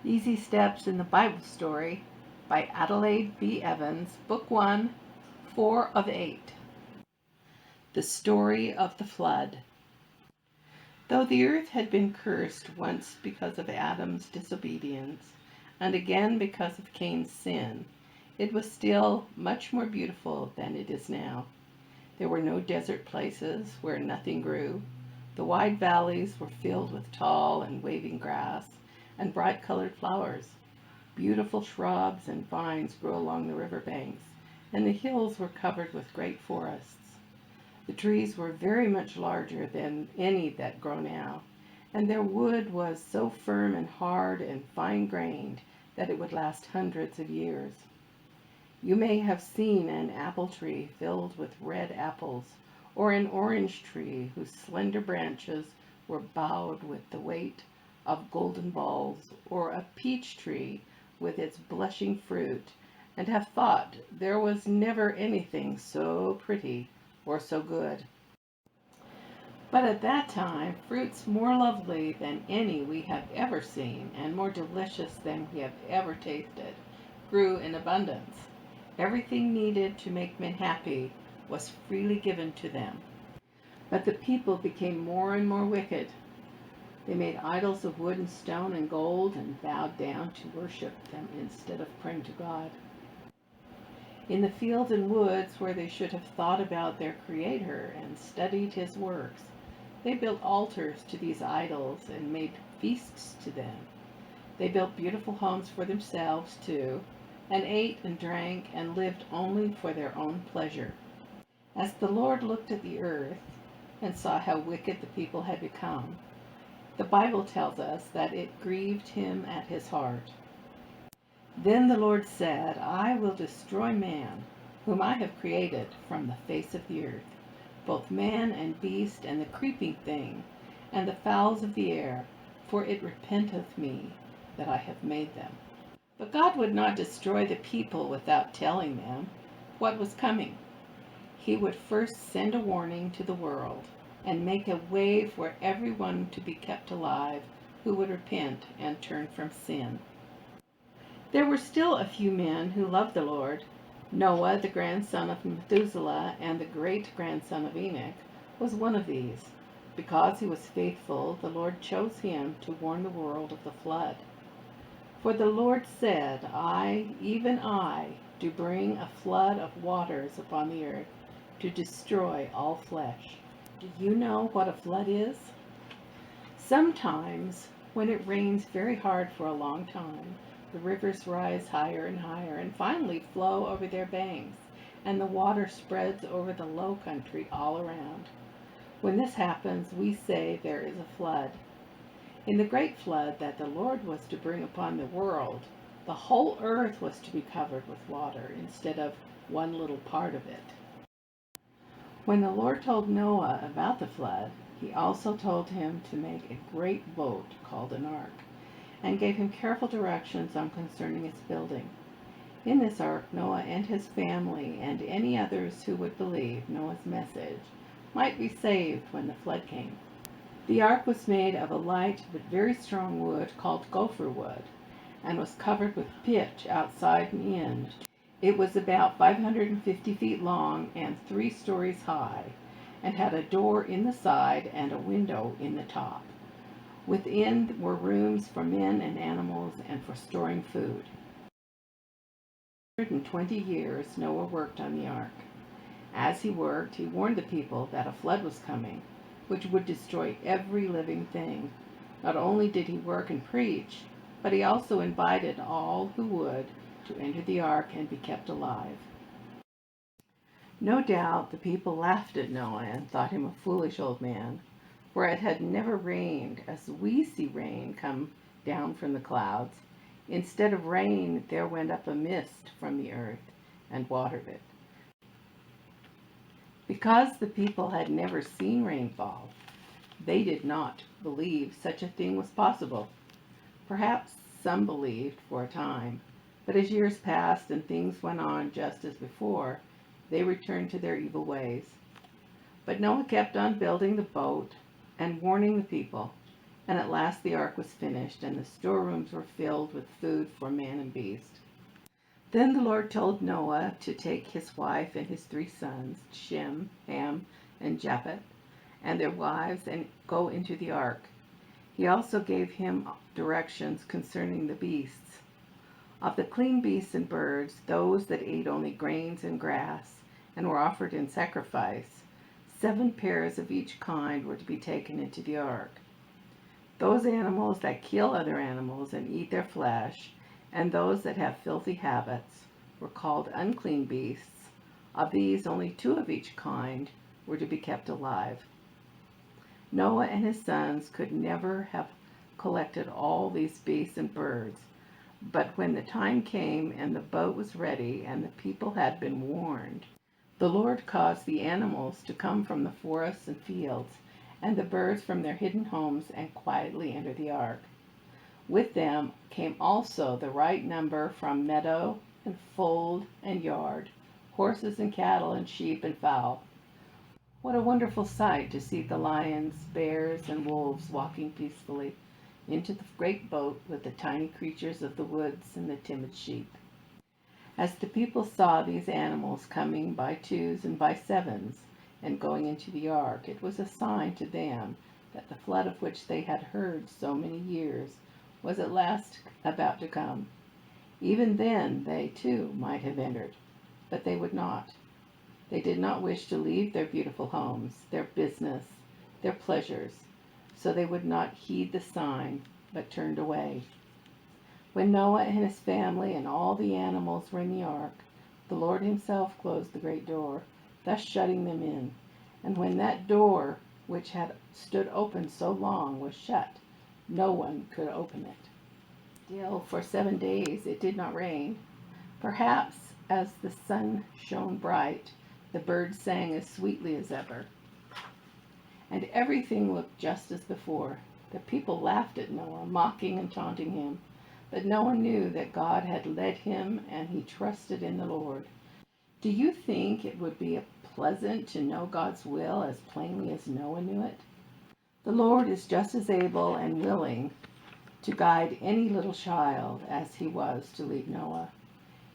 Easy Steps in the Bible Story by Adelaide B. Evans, Book 1, 4 of 8. The Story of the Flood. Though the earth had been cursed once because of Adam's disobedience, and again because of Cain's sin, it was still much more beautiful than it is now. There were no desert places where nothing grew. The wide valleys were filled with tall and waving grass and bright-colored flowers. Beautiful shrubs and vines grew along the river banks, and the hills were covered with great forests. The trees were very much larger than any that grow now, and their wood was so firm and hard and fine-grained that it would last hundreds of years. You may have seen an apple tree filled with red apples, or an orange tree whose slender branches were bowed with the weight of golden balls, or a peach tree with its blushing fruit, and have thought there was never anything so pretty or so good. But at that time, fruits more lovely than any we have ever seen, and more delicious than we have ever tasted, grew in abundance. Everything needed to make men happy was freely given to them. But the people became more and more wicked. They made idols of wood and stone and gold and bowed down to worship them instead of praying to God. In the fields and woods where they should have thought about their Creator and studied His works, they built altars to these idols and made feasts to them. They built beautiful homes for themselves too, and ate and drank and lived only for their own pleasure. As the Lord looked at the earth and saw how wicked the people had become, the Bible tells us that it grieved Him at His heart. Then the Lord said, I will destroy man, whom I have created from the face of the earth, both man and beast and the creeping thing, and the fowls of the air, for it repenteth me that I have made them. But God would not destroy the people without telling them what was coming. He would first send a warning to the world and make a way for everyone to be kept alive who would repent and turn from sin. There were still a few men who loved the Lord. Noah, the grandson of Methuselah and the great-grandson of Enoch, was one of these. Because he was faithful, the Lord chose him to warn the world of the flood. For the Lord said, I, even I, do bring a flood of waters upon the earth to destroy all flesh. Do you know what a flood is? Sometimes, when it rains very hard for a long time, the rivers rise higher and higher and finally flow over their banks, and the water spreads over the low country all around. When this happens, we say there is a flood. In the great flood that the Lord was to bring upon the world, the whole earth was to be covered with water instead of one little part of it. When the Lord told Noah about the flood, He also told him to make a great boat called an ark, and gave him careful directions on concerning its building. In this ark, Noah and his family and any others who would believe Noah's message might be saved when the flood came. The ark was made of a light but very strong wood called gopher wood, and was covered with pitch outside and in. It was about 550 feet long and 3 stories high, and had a door in the side and a window in the top. Within were rooms for men and animals and for storing food. 120 years Noah worked on the ark. As he worked, he warned the people that a flood was coming, which would destroy every living thing. Not only did he work and preach, but he also invited all who would to enter the ark and be kept alive. No doubt the people laughed at Noah and thought him a foolish old man, for it had never rained as we see rain come down from the clouds. Instead of rain, there went up a mist from the earth and watered it. Because the people had never seen rainfall, they did not believe such a thing was possible. Perhaps some believed for a time, but as years passed and things went on just as before, they returned to their evil ways. But Noah kept on building the boat and warning the people. And at last the ark was finished, and the storerooms were filled with food for man and beast. Then the Lord told Noah to take his wife and his 3 sons, Shem, Ham, and Japheth, and their wives, and go into the ark. He also gave him directions concerning the beasts. Of the clean beasts and birds, those that ate only grains and grass, and were offered in sacrifice, 7 pairs of each kind were to be taken into the ark. Those animals that kill other animals and eat their flesh, and those that have filthy habits, were called unclean beasts. Of these, only 2 of each kind were to be kept alive. Noah and his sons could never have collected all these beasts and birds, but when the time came and the boat was ready and the people had been warned, the Lord caused the animals to come from the forests and fields, and the birds from their hidden homes, and quietly enter the ark. With them came also the right number from meadow and fold and yard, horses and cattle and sheep and fowl. What a wonderful sight to see the lions, bears, and wolves walking peacefully into the great boat with the tiny creatures of the woods and the timid sheep. As the people saw these animals coming by 2s and by 7s and going into the ark, it was a sign to them that the flood of which they had heard so many years was at last about to come. Even then they too might have entered, but they would not. They did not wish to leave their beautiful homes, their business, their pleasures, so they would not heed the sign, but turned away. When Noah and his family and all the animals were in the ark, the Lord himself closed the great door, thus shutting them in. And when that door, which had stood open so long, was shut, no one could open it. Still, for 7 days it did not rain. Perhaps as the sun shone bright, the birds sang as sweetly as ever, and everything looked just as before. The people laughed at Noah, mocking and taunting him, but Noah knew that God had led him, and he trusted in the Lord. Do you think it would be pleasant to know God's will as plainly as Noah knew it? The Lord is just as able and willing to guide any little child as he was to lead Noah.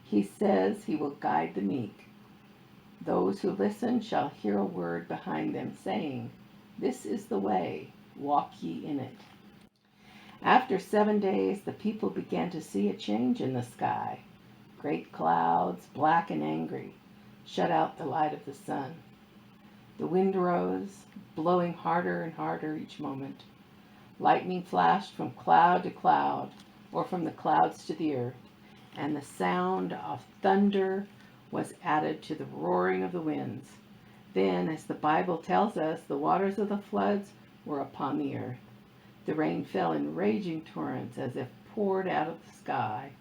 He says he will guide the meek. Those who listen shall hear a word behind them saying, "This is the way, walk ye in it." After 7 days, the people began to see a change in the sky. Great clouds, black and angry, shut out the light of the sun. The wind rose, blowing harder and harder each moment. Lightning flashed from cloud to cloud, or from the clouds to the earth, and the sound of thunder was added to the roaring of the winds. Then, as the Bible tells us, the waters of the floods were upon the earth. The rain fell in raging torrents as if poured out of the sky.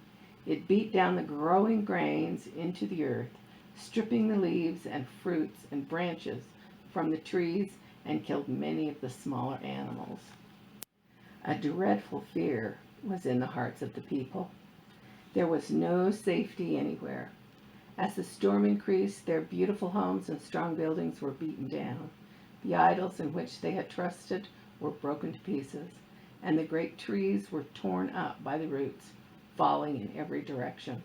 It beat down the growing grains into the earth, stripping the leaves and fruits and branches from the trees, and killed many of the smaller animals. A dreadful fear was in the hearts of the people. There was no safety anywhere. As the storm increased, their beautiful homes and strong buildings were beaten down. The idols in which they had trusted were broken to pieces, and the great trees were torn up by the roots, falling in every direction.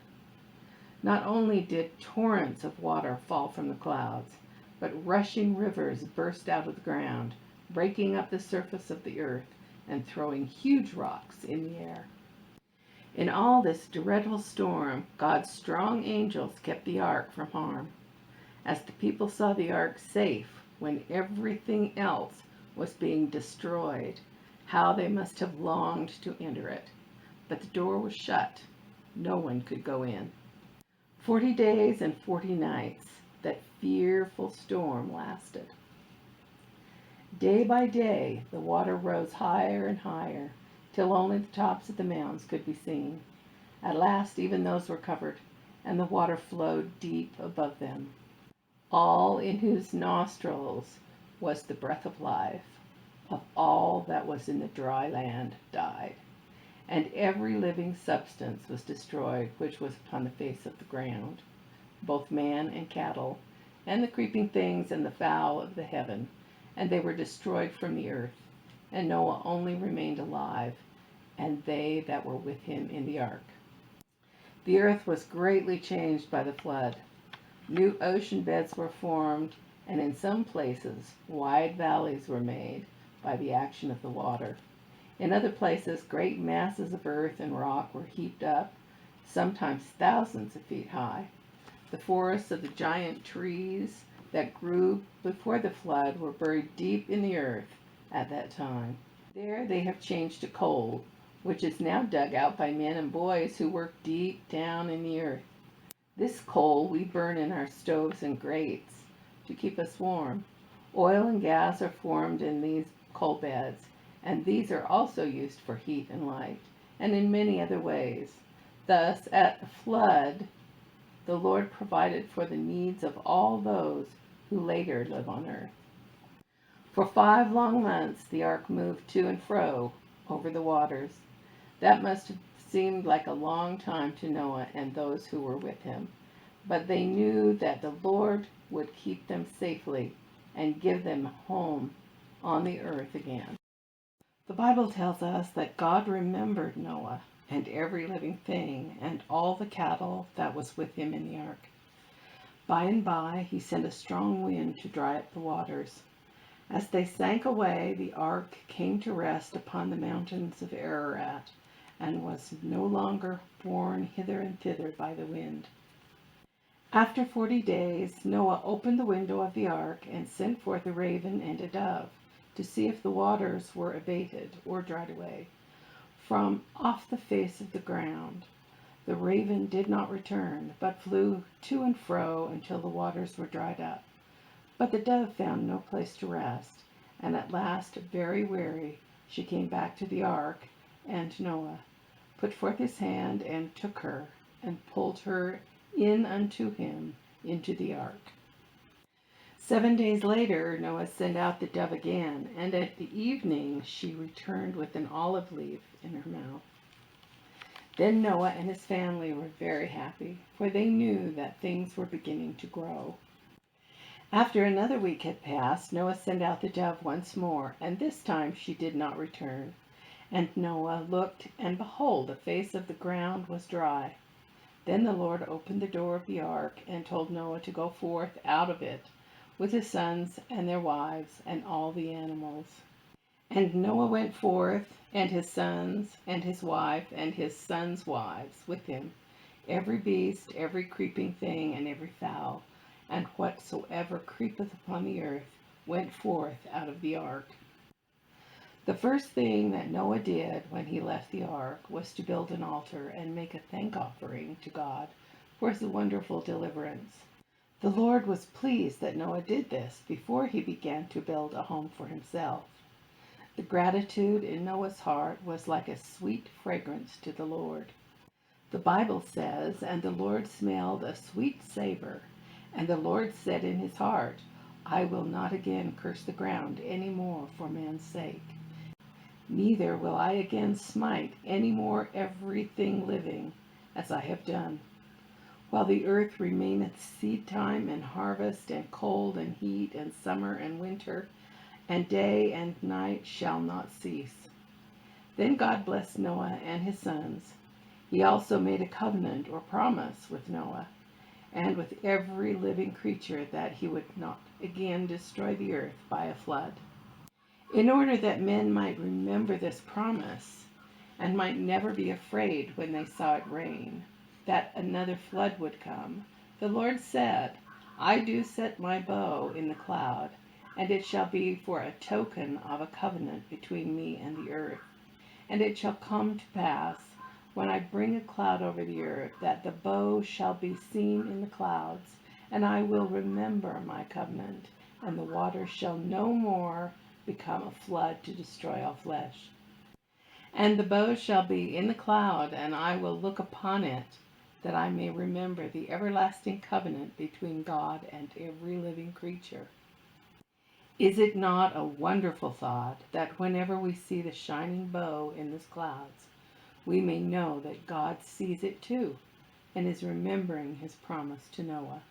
Not only did torrents of water fall from the clouds, but rushing rivers burst out of the ground, breaking up the surface of the earth and throwing huge rocks in the air. In all this dreadful storm, God's strong angels kept the ark from harm. As the people saw the ark safe when everything else was being destroyed, how they must have longed to enter it. But the door was shut. No one could go in. 40 days and 40 nights that fearful storm lasted. Day by day, the water rose higher and higher, till only the tops of the mountains could be seen. At last, even those were covered, and the water flowed deep above them. All in whose nostrils was the breath of life, of all that was in the dry land, died, and every living substance was destroyed which was upon the face of the ground, both man and cattle, and the creeping things and the fowl of the heaven, and they were destroyed from the earth. and Noah only remained alive, and they that were with him in the ark. The earth was greatly changed by the flood. New ocean beds were formed, and in some places wide valleys were made by the action of the water. In other places great masses of earth and rock were heaped up, sometimes thousands of feet high. The forests of the giant trees that grew before the flood were buried deep in the earth at that time. There they have changed to coal, which is now dug out by men and boys who work deep down in the earth. This coal we burn in our stoves and grates to keep us warm. Oil and gas are formed in these coal beds, and these are also used for heat and light, and in many other ways. Thus, at the flood, the Lord provided for the needs of all those who later live on earth. For 5 long months the ark moved to and fro over the waters. That must have seemed like a long time to Noah and those who were with him. But they knew that the Lord would keep them safely and give them home on the earth again. The Bible tells us that God remembered Noah and every living thing and all the cattle that was with him in the ark. By and by he sent a strong wind to dry up the waters. As they sank away, the ark came to rest upon the mountains of Ararat, and was no longer borne hither and thither by the wind. After 40 days, Noah opened the window of the ark and sent forth a raven and a dove to see if the waters were abated or dried away from off the face of the ground. The raven did not return, but flew to and fro until the waters were dried up. But the dove found no place to rest, and at last, very weary, she came back to the ark, and Noah put forth his hand and took her, and pulled her in unto him into the ark. 7 days later, Noah sent out the dove again, and at the evening she returned with an olive leaf in her mouth. Then Noah and his family were very happy, for they knew that things were beginning to grow. After another week had passed, Noah sent out the dove once more, and this time she did not return. And Noah looked, and behold, the face of the ground was dry. Then the Lord opened the door of the ark, and told Noah to go forth out of it, with his sons and their wives, and all the animals. And Noah went forth, and his sons, and his wife, and his sons' wives with him, every beast, every creeping thing, and every fowl, and whatsoever creepeth upon the earth, went forth out of the ark. The first thing that Noah did when he left the ark was to build an altar and make a thank offering to God for his wonderful deliverance. The Lord was pleased that Noah did this before he began to build a home for himself. The gratitude in Noah's heart was like a sweet fragrance to the Lord. The Bible says, "And the Lord smelled a sweet savor, and the Lord said in his heart, I will not again curse the ground any more for man's sake. Neither will I again smite any more everything living, as I have done. While the earth remaineth seed time and harvest, and cold and heat, and summer and winter, and day and night shall not cease." Then God blessed Noah and his sons. He also made a covenant or promise with Noah and with every living creature that he would not again destroy the earth by a flood. In order that men might remember this promise and might never be afraid when they saw it rain, that another flood would come, the Lord said, "I do set my bow in the cloud, and it shall be for a token of a covenant between me and the earth. And it shall come to pass, when I bring a cloud over the earth, that the bow shall be seen in the clouds, and I will remember my covenant, and the water shall no more become a flood to destroy all flesh. And the bow shall be in the cloud, and I will look upon it, that I may remember the everlasting covenant between God and every living creature." Is it not a wonderful thought that whenever we see the shining bow in the clouds, we may know that God sees it too, and is remembering his promise to Noah?